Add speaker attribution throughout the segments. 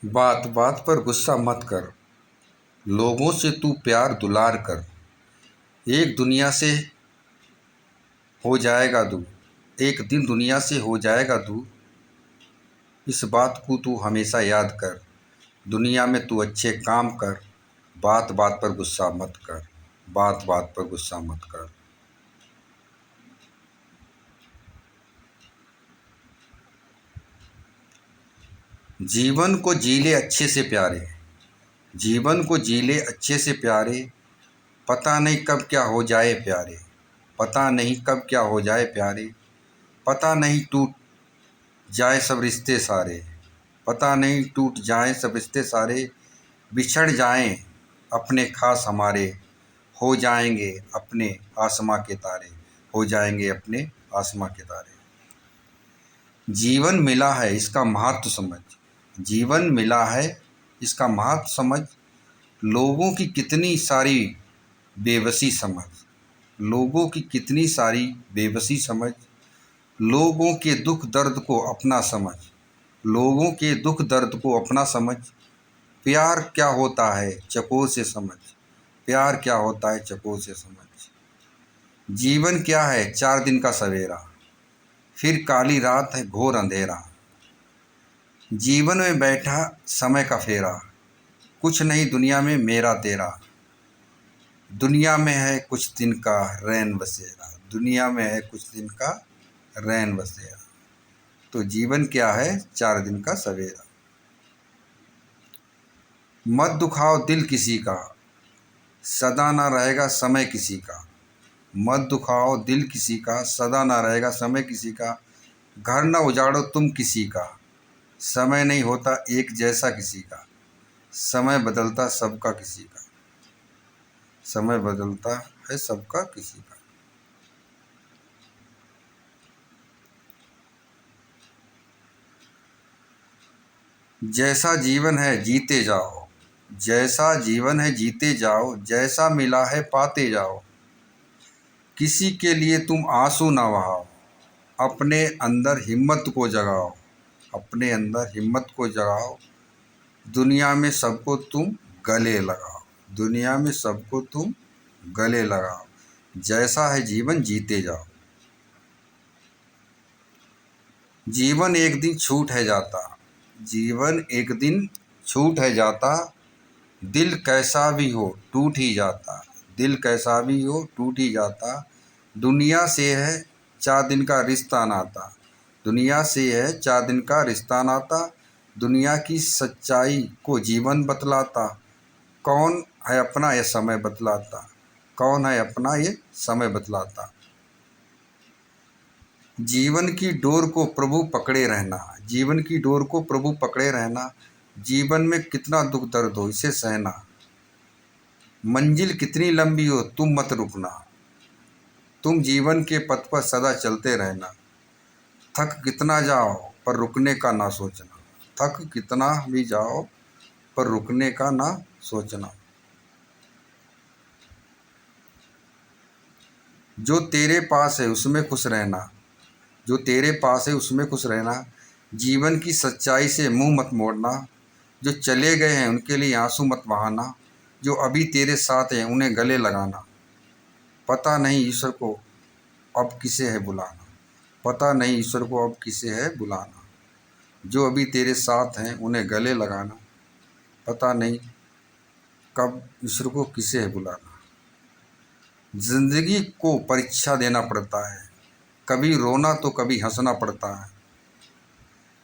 Speaker 1: बात बात पर गुस्सा मत कर। लोगों से तू प्यार दुलार कर। एक दुनिया से हो जाएगा दूर। एक दिन दुनिया से हो जाएगा दूर। इस बात को तू हमेशा याद कर। दुनिया में तू अच्छे काम कर। बात बात पर गुस्सा मत कर। बात बात पर गुस्सा मत कर। जीवन को जी ले अच्छे से प्यारे। जीवन को जी ले अच्छे से प्यारे। पता नहीं कब क्या हो जाए प्यारे। पता नहीं कब क्या हो जाए प्यारे। पता नहीं टूट जाए सब रिश्ते सारे। पता नहीं टूट जाए सब रिश्ते सारे। बिछड़ जाएं अपने खास हमारे। हो जाएंगे अपने आसमां के तारे। हो जाएंगे अपने आसमां के तारे। जीवन मिला है इसका महत्व समझ। जीवन मिला है इसका महत्व समझ। लोगों की कितनी सारी बेबसी समझ। लोगों की कितनी सारी बेबसी समझ। लोगों के दुख दर्द को अपना समझ। लोगों के दुख दर्द को अपना समझ। प्यार क्या होता है चकोर से समझ। प्यार क्या होता है चकोर से समझ। जीवन क्या है 4 दिन का सवेरा। फिर काली रात है घोर अंधेरा। जीवन में बैठा समय का फेरा। कुछ नहीं दुनिया में मेरा तेरा। दुनिया में है कुछ दिन का रैन बसेरा। दुनिया में है कुछ दिन का रैन बसेरा। तो जीवन क्या है 4 दिन का सवेरा। मत दुखाओ दिल किसी का। सदा ना रहेगा समय किसी का। मत दुखाओ दिल किसी का। सदा ना रहेगा समय किसी का। घर न उजाड़ो तुम किसी का। समय नहीं होता एक जैसा किसी का। समय बदलता सबका किसी का। समय बदलता है सबका किसी का। जैसा जीवन है जीते जाओ। जैसा जीवन है जीते जाओ। जैसा मिला है पाते जाओ। किसी के लिए तुम आंसू ना बहाओ। अपने अंदर हिम्मत को जगाओ। अपने अंदर हिम्मत को जगाओ। दुनिया में सबको तुम गले लगाओ। दुनिया में सबको तुम गले लगाओ। जैसा है जीवन जीते जाओ। जीवन एक दिन छूट है जाता। जीवन एक दिन छूट है जाता। दिल कैसा भी हो टूट ही जाता। दिल कैसा भी हो टूट ही जाता। दुनिया से है 4 दिन का रिश्ता नाता। दुनिया से है 4 दिन का रिश्ता नाता। दुनिया की सच्चाई को जीवन बतलाता। कौन है अपना ये समय बतलाता। कौन है अपना ये समय बतलाता। जीवन की डोर को प्रभु पकड़े रहना। जीवन की डोर को प्रभु पकड़े रहना। जीवन में कितना दुख दर्द हो इसे सहना। मंजिल कितनी लंबी हो तुम मत रुकना। तुम जीवन के पथ पर सदा चलते रहना। थक कितना जाओ पर रुकने का ना सोचना। थक कितना भी जाओ पर रुकने का ना सोचना। जो तेरे पास है उसमें खुश रहना। जो तेरे पास है उसमें खुश रहना। जीवन की सच्चाई से मुंह मत मोड़ना। जो चले गए हैं उनके लिए आंसू मत बहाना। जो अभी तेरे साथ हैं उन्हें गले लगाना। पता नहीं ईश्वर को अब किसे है बुलाना। पता नहीं ईश्वर को अब किसे है बुलाना। जो अभी तेरे साथ हैं उन्हें गले लगाना। पता नहीं कब ईश्वर को किसे है बुलाना। जिंदगी को परीक्षा देना पड़ता है। कभी रोना तो कभी हंसना पड़ता है।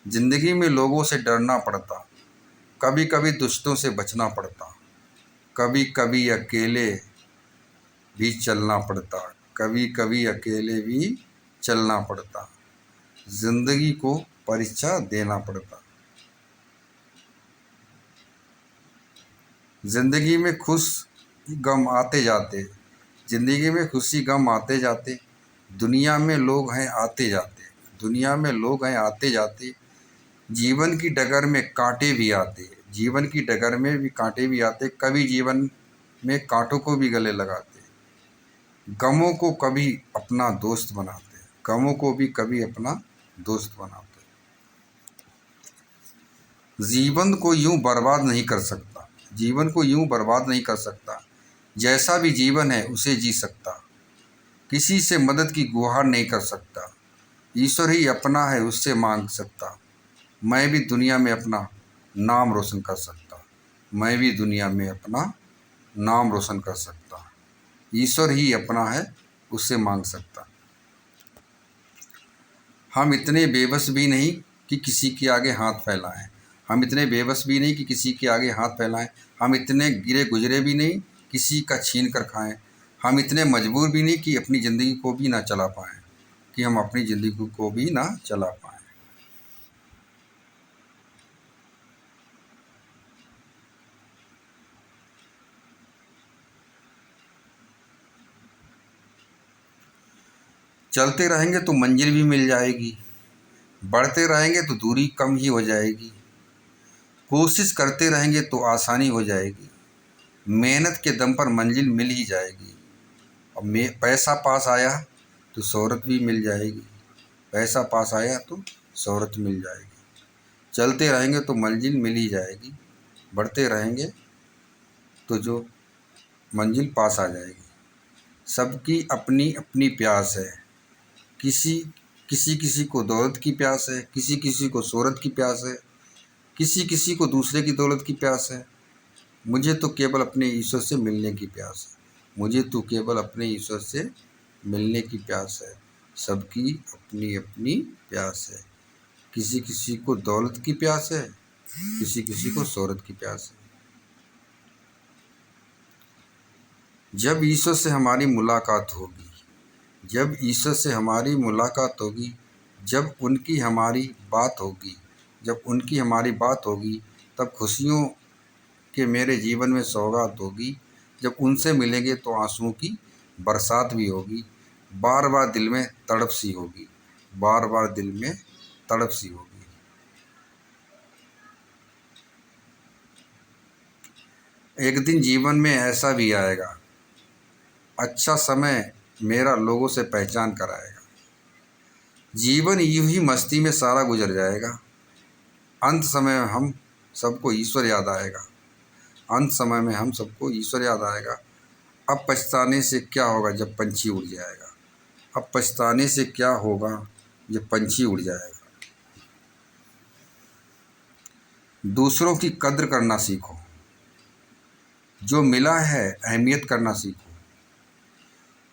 Speaker 1: जिंदगी में लोगों से डरना पड़ता। कभी कभी दुष्टों से बचना पड़ता। कभी कभी अकेले भी चलना पड़ता। कभी कभी अकेले भी चलना पड़ता। जिंदगी को परीक्षा देना पड़ता। जिंदगी में खुश गम आते जाते। जिंदगी में खुशी गम आते जाते। दुनिया में लोग हैं आते जाते। दुनिया में लोग हैं आते जाते। जीवन की डगर में कांटे भी आते। जीवन की डगर में भी कांटे भी आते। कभी जीवन में कांटों को भी गले लगाते। गमों को कभी अपना दोस्त बनाते। गमों को भी कभी अपना दोस्त बनाते। जीवन को यूं बर्बाद नहीं कर सकता, जीवन को यूं बर्बाद नहीं कर सकता, जैसा भी जीवन है उसे जी सकता। किसी से मदद की गुहार नहीं कर सकता, ईश्वर ही अपना है उससे मांग सकता। मैं भी दुनिया में अपना नाम रोशन कर सकता, मैं भी दुनिया में अपना नाम रोशन कर सकता। ईश्वर ही अपना है उससे मांग सकता। हम इतने बेबस भी नहीं कि किसी के आगे हाथ फैलाएं, हम इतने बेबस भी नहीं कि किसी के आगे हाथ फैलाएं। हम इतने गिरे गुजरे भी नहीं किसी का छीन कर खाएं। हम इतने मजबूर भी नहीं कि अपनी ज़िंदगी को भी ना चला पाएं, कि हम अपनी ज़िंदगी को भी ना चला पाएं। चलते रहेंगे तो मंजिल भी मिल जाएगी, बढ़ते रहेंगे तो दूरी कम ही हो जाएगी। कोशिश करते रहेंगे तो आसानी हो जाएगी, मेहनत के दम पर मंजिल मिल ही जाएगी। और पैसा पास आया तो शोहरत भी मिल जाएगी, पैसा पास आया तो शोहरत मिल जाएगी। चलते रहेंगे तो मंजिल मिल ही जाएगी, बढ़ते रहेंगे तो जो मंजिल पास आ जाएगी। सबकी अपनी अपनी प्यास है, किसी किसी किसी को दौलत की प्यास है, किसी किसी को शोहरत की प्यास है, किसी किसी को दूसरे की दौलत की प्यास है। मुझे तो केवल अपने ईश्वर से मिलने की प्यास है, मुझे तो केवल अपने ईश्वर से मिलने की प्यास है। सबकी अपनी अपनी प्यास है, किसी किसी को दौलत की प्यास है, किसी किसी को शोहरत की प्यास है। जब ईश्वर से हमारी मुलाकात होगी, जब ईश्वर से हमारी मुलाकात होगी, जब उनकी हमारी बात होगी, जब उनकी हमारी बात होगी, तब खुशियों के मेरे जीवन में सौगात होगी। जब उनसे मिलेंगे तो आंसुओं की बरसात भी होगी। बार बार दिल में तड़प सी होगी, बार बार दिल में तड़प सी होगी। एक दिन जीवन में ऐसा भी आएगा, अच्छा समय मेरा लोगों से पहचान कराएगा। जीवन यूं ही मस्ती में सारा गुजर जाएगा, अंत समय में हम सबको ईश्वर याद आएगा, अंत समय में हम सबको ईश्वर याद आएगा। अब पछताने से क्या होगा जब पंछी उड़ जाएगा, अब पछताने से क्या होगा जब पंछी उड़ जाएगा। दूसरों की कद्र करना सीखो, जो मिला है अहमियत करना सीखो।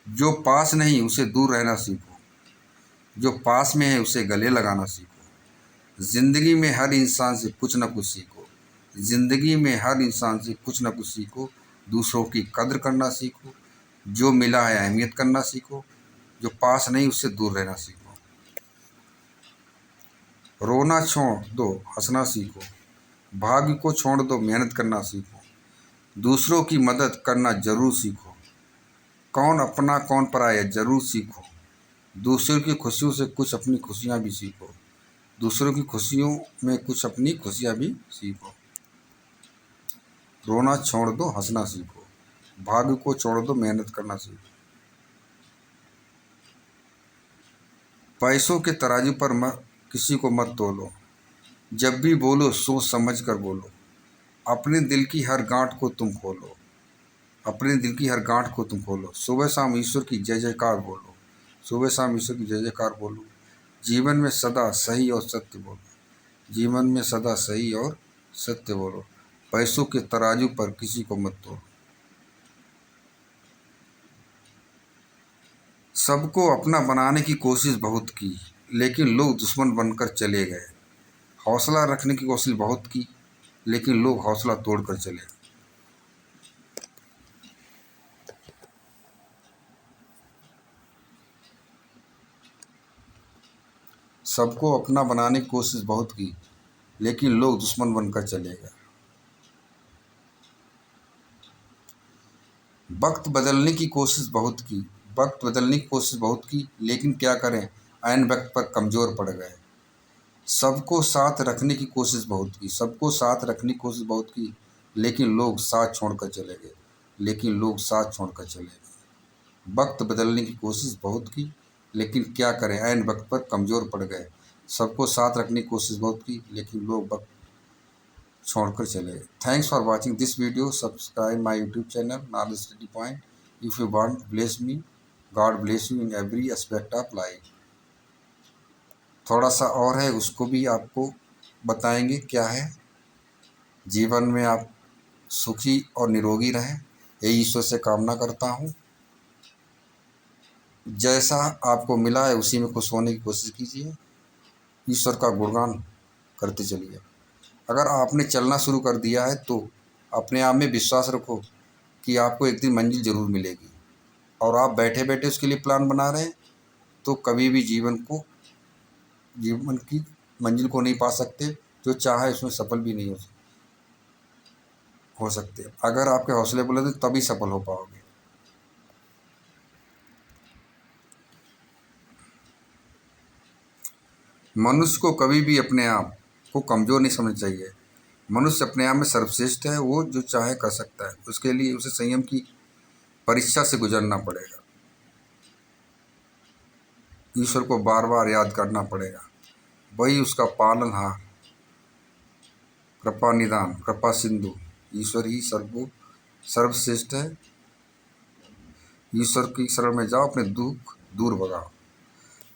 Speaker 1: जो पास नहीं उसे दूर रहना सीखो, जो पास में है उसे गले लगाना सीखो। ज़िंदगी में हर इंसान से कुछ न कुछ सीखो, ज़िंदगी में हर इंसान से कुछ न कुछ सीखो। दूसरों की कद्र करना सीखो, जो मिला है अहमियत करना सीखो, जो पास नहीं उससे दूर रहना सीखो। रोना छोड़ दो हंसना सीखो, भाग्य को छोड़ दो मेहनत करना सीखो। दूसरों की मदद करना जरूर सीखो, कौन अपना कौन पराया जरूर सीखो। दूसरों की खुशियों से कुछ अपनी खुशियाँ भी सीखो, दूसरों की खुशियों में कुछ अपनी खुशियाँ भी सीखो। रोना छोड़ दो हंसना सीखो, भाग्य को छोड़ दो मेहनत करना सीखो। पैसों के तराजू पर किसी को मत तोलो, जब भी बोलो सोच समझ कर बोलो। अपने दिल की हर गांठ को तुम खोलो, अपने दिल की हर गांठ को तुम खोलो। सुबह शाम ईश्वर की जय जयकार बोलो, सुबह शाम ईश्वर की जय जयकार बोलो। जीवन में सदा सही और सत्य बोलो, जीवन में सदा सही और सत्य बोलो। पैसों के तराजू पर किसी को मत तोलो। सबको अपना बनाने की कोशिश बहुत की, लेकिन लोग दुश्मन बनकर चले गए। हौसला रखने की कोशिश बहुत की, लेकिन लोग हौसला तोड़कर चले गए। सबको अपना बनाने की कोशिश बहुत की, लेकिन लोग दुश्मन बनकर चले गए। वक्त बदलने की कोशिश बहुत की, वक्त बदलने की कोशिश बहुत की, लेकिन क्या करें ऐन वक्त पर कमज़ोर पड़ गए। सबको साथ रखने की कोशिश बहुत की, सबको साथ रखने की कोशिश बहुत की, लेकिन लोग साथ छोड़कर चले गए, लेकिन लोग साथ छोड़कर चले गए। वक्त बदलने की कोशिश बहुत की, लेकिन क्या करें ऐन वक्त पर कमज़ोर पड़ गए। सबको साथ रखने की कोशिश बहुत की, लेकिन लोग वक्त छोड़कर चले गए। Thanks for watching this video. Subscribe my YouTube channel knowledge study point. If you want bless me, God bless you in every aspect of life. थोड़ा सा और है, उसको भी आपको बताएंगे क्या है। जीवन में आप सुखी और निरोगी रहें, यही ईश्वर से कामना करता हूँ। जैसा आपको मिला है उसी में खुश होने की कोशिश कीजिए। ईश्वर का गुणगान करते चलिए। अगर आपने चलना शुरू कर दिया है तो अपने आप में विश्वास रखो कि आपको एक दिन मंजिल ज़रूर मिलेगी। और आप बैठे बैठे उसके लिए प्लान बना रहे हैं तो कभी भी जीवन की मंजिल को नहीं पा सकते। जो चाहे उसमें सफल भी नहीं हो सकते। अगर आपके हौसले बुलंद हैं तभी सफल हो पाओगे। मनुष्य को कभी भी अपने आप को कमज़ोर नहीं समझना चाहिए। मनुष्य अपने आप में सर्वश्रेष्ठ है। वो जो चाहे कर सकता है। उसके लिए उसे संयम की परीक्षा से गुजरना पड़ेगा। ईश्वर को बार बार याद करना पड़ेगा। वही उसका पालनहार, कृपा निदान, कृपा सिंधु ईश्वर ही सर्वश्रेष्ठ है। ईश्वर की शरण में जाओ, अपने दुख दूर भगाओ।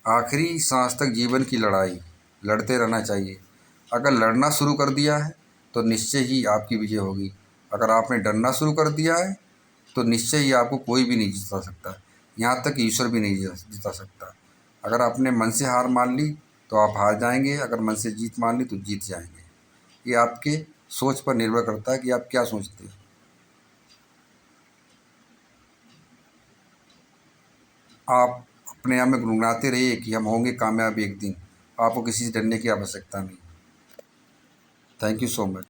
Speaker 1: आखिरी सांस तक जीवन की लड़ाई लड़ते रहना चाहिए। अगर लड़ना शुरू कर दिया है तो निश्चय ही आपकी विजय होगी। अगर आपने डरना शुरू कर दिया है तो निश्चय ही आपको कोई भी नहीं जिता सकता। यहाँ तक ईश्वर भी नहीं जिता सकता। अगर आपने मन से हार मान ली तो आप हार जाएंगे। अगर मन से जीत मान ली तो जीत जाएंगे। ये आपके सोच पर निर्भर करता है कि आप क्या सोचते हैं। आप अपने आप में गुनगुनाते रहिए कि हम होंगे कामयाब एक दिन। आपको किसी से डरने की आवश्यकता नहीं। Thank you so much.